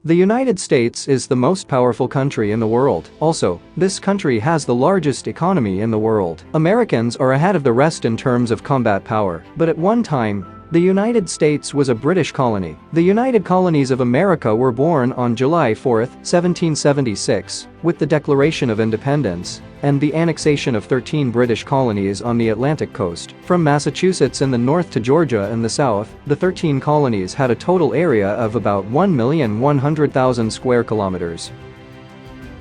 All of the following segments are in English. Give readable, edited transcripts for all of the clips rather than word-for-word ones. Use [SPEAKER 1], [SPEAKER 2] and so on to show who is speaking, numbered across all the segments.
[SPEAKER 1] The United States is the most powerful country in the world. Also, this country has the largest economy in the world. Americans are ahead of the rest in terms of combat power, but at one time, the United States was a British colony. The United Colonies of America were born on July 4, 1776, with the Declaration of Independence and the annexation of 13 British colonies on the Atlantic coast. From Massachusetts in the north to Georgia in the south, the 13 colonies had a total area of about 1,100,000 square kilometers.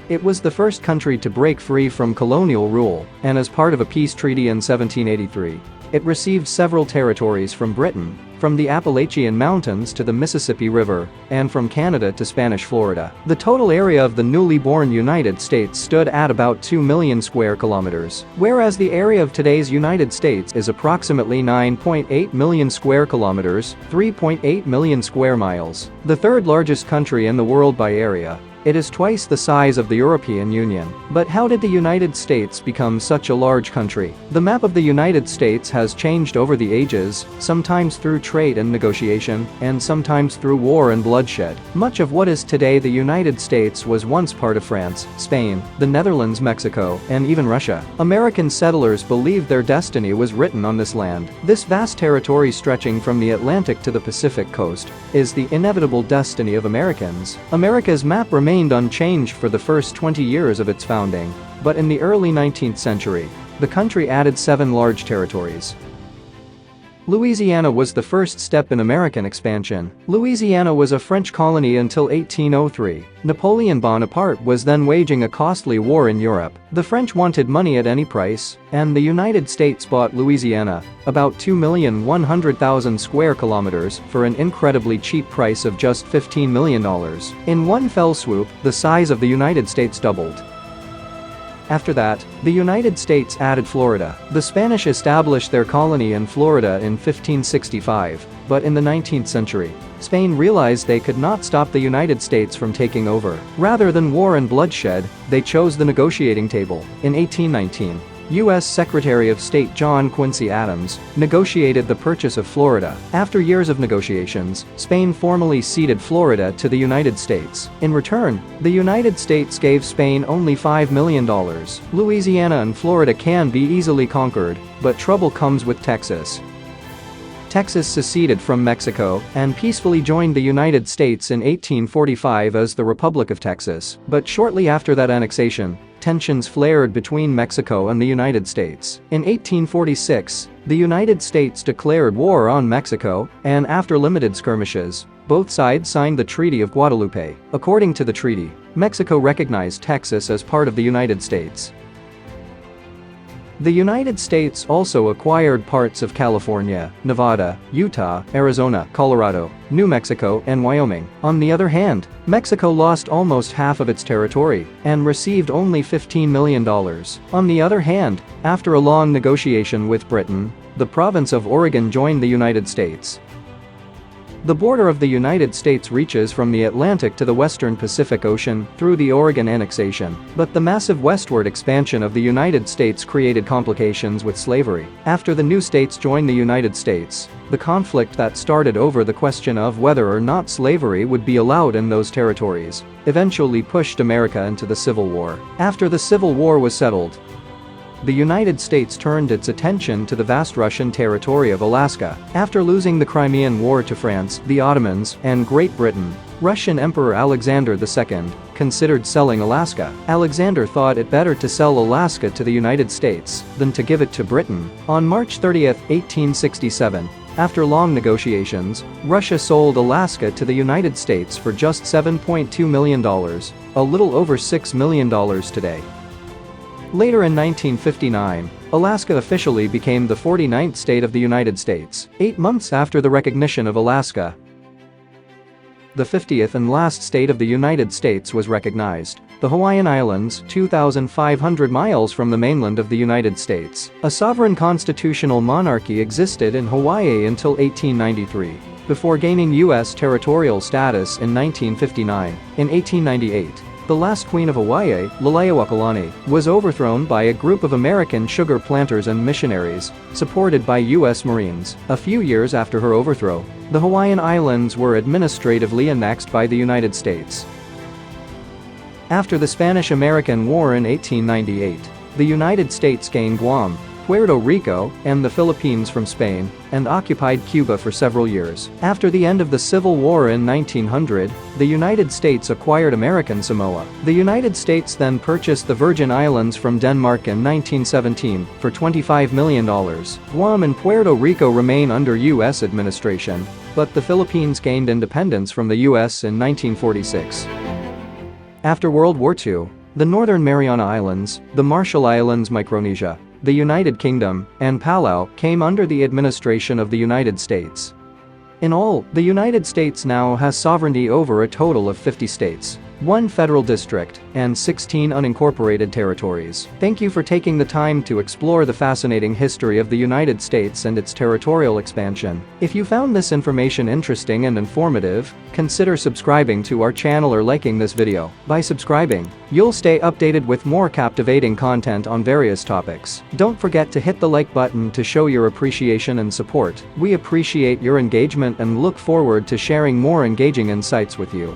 [SPEAKER 1] It was the first country to break free from colonial rule, and as part of a peace treaty in 1783, it received several territories from Britain, from the Appalachian Mountains to the Mississippi River, and from Canada to Spanish Florida. The total area of the newly born United States stood at about 2 million square kilometers, whereas the area of today's United States is approximately 9.8 million square kilometers, 3.8 million square miles. The third largest country in the world by area. It is twice the size of the European Union. But how did the United States become such a large country? The map of the United States has changed over the ages, sometimes through trade and negotiation, and sometimes through war and bloodshed. Much of what is today the United States was once part of France, Spain, the Netherlands, Mexico, and even Russia. American settlers believed their destiny was written on this land. This vast territory stretching from the Atlantic to the Pacific coast is the inevitable destiny of Americans. America's map remained unchanged for the first 20 years of its founding, but in the early 19th century, the country added 7 large territories. Louisiana was the first step in American expansion. Louisiana was a French colony until 1803. Napoleon Bonaparte was then waging a costly war in Europe. The French wanted money at any price, and the United States bought Louisiana, about 2,100,000 square kilometers, for an incredibly cheap price of just $15 million. In one fell swoop, the size of the United States doubled. After that, the United States added Florida. The Spanish established their colony in Florida in 1565, but in the 19th century, Spain realized they could not stop the United States from taking over. Rather than war and bloodshed, they chose the negotiating table. In 1819, U.S. Secretary of State John Quincy Adams negotiated the purchase of Florida. After years of negotiations, Spain formally ceded Florida to the United States. In return, the United States gave Spain only $5 million. Louisiana and Florida can be easily conquered, but trouble comes with Texas. Texas seceded from Mexico and peacefully joined the United States in 1845 as the Republic of Texas. But shortly after that annexation, tensions flared between Mexico and the United States. In 1846, the United States declared war on Mexico, and after limited skirmishes, both sides signed the Treaty of Guadalupe. According to the treaty, Mexico recognized Texas as part of the United States. The United States also acquired parts of California, Nevada, Utah, Arizona, Colorado, New Mexico, and Wyoming. On the other hand, Mexico lost almost half of its territory and received only $15 million. On the other hand, after a long negotiation with Britain, the province of Oregon joined the United States. The border of the United States reaches from the Atlantic to the western Pacific Ocean through the Oregon annexation, but the massive westward expansion of the United States created complications with slavery. After the new states joined the United States, the conflict that started over the question of whether or not slavery would be allowed in those territories eventually pushed America into the Civil War. After the Civil War was settled, the United States turned its attention to the vast Russian territory of Alaska. After losing the Crimean War to France, the Ottomans, and Great Britain, Russian Emperor Alexander II considered selling Alaska. Alexander thought it better to sell Alaska to the United States than to give it to Britain. On March 30, 1867, after long negotiations, Russia sold Alaska to the United States for just $7.2 million, a little over $6 million today. Later in 1959, Alaska officially became the 49th state of the United States. 8 months after the recognition of Alaska, the 50th and last state of the United States was recognized. The Hawaiian Islands, 2,500 miles from the mainland of the United States. A sovereign constitutional monarchy existed in Hawaii until 1893, before gaining U.S. territorial status in 1959. In 1898, The last queen of Hawaii, Colonies, was overthrown by a group of American sugar planters and missionaries, supported by U.S. Marines. A few years after her overthrow, the Hawaiian Islands were administratively annexed by the United States. After the Spanish-American War in 1898, the United States gained Guam, Puerto Rico, and the Philippines from Spain, and occupied Cuba for several years. After the end of the Civil War in 1900, the United States acquired American Samoa. The United States then purchased the Virgin Islands from Denmark in 1917 for $25 million. Guam and Puerto Rico remain under U.S. administration, but the Philippines gained independence from the U.S. in 1946. After World War II, the Northern Mariana Islands, the Marshall Islands, Micronesia, the United Kingdom, and Palau came under the administration of the United States. In all, the United States now has sovereignty over a total of 50 states, 1 federal district, and 16 unincorporated territories. Thank you for taking the time to explore the fascinating history of the United States and its territorial expansion. If you found this information interesting and informative, consider subscribing to our channel or liking this video. By subscribing, you'll stay updated with more captivating content on various topics. Don't forget to hit the like button to show your appreciation and support. We appreciate your engagement and look forward to sharing more engaging insights with you.